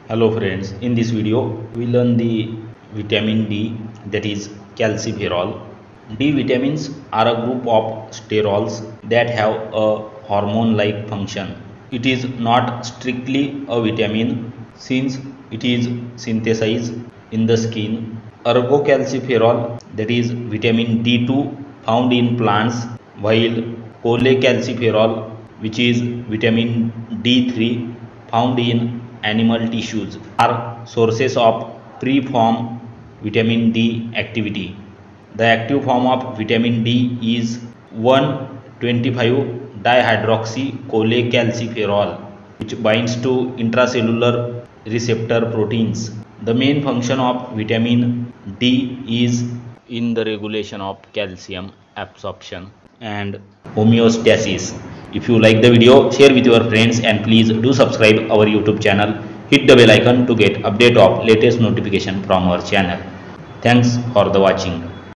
Hello friends, in this video we learn the vitamin D, that is calciferol. D vitamins are a group of sterols that have a hormone like function. It is not strictly a vitamin since it is synthesized in the skin. Ergocalciferol, that is vitamin D2, found in plants, while cholecalciferol, which is vitamin D3, found in animal tissues, are sources of pre-form vitamin D activity. The active form of vitamin D is 1,25 dihydroxycholecalciferol, which binds to intracellular receptor proteins. The main function of vitamin D is in the regulation of calcium absorption and homeostasis. If you like the video, share with your friends and please do subscribe our YouTube channel. Hit the bell icon to get update of latest notification from our channel. Thanks for the watching.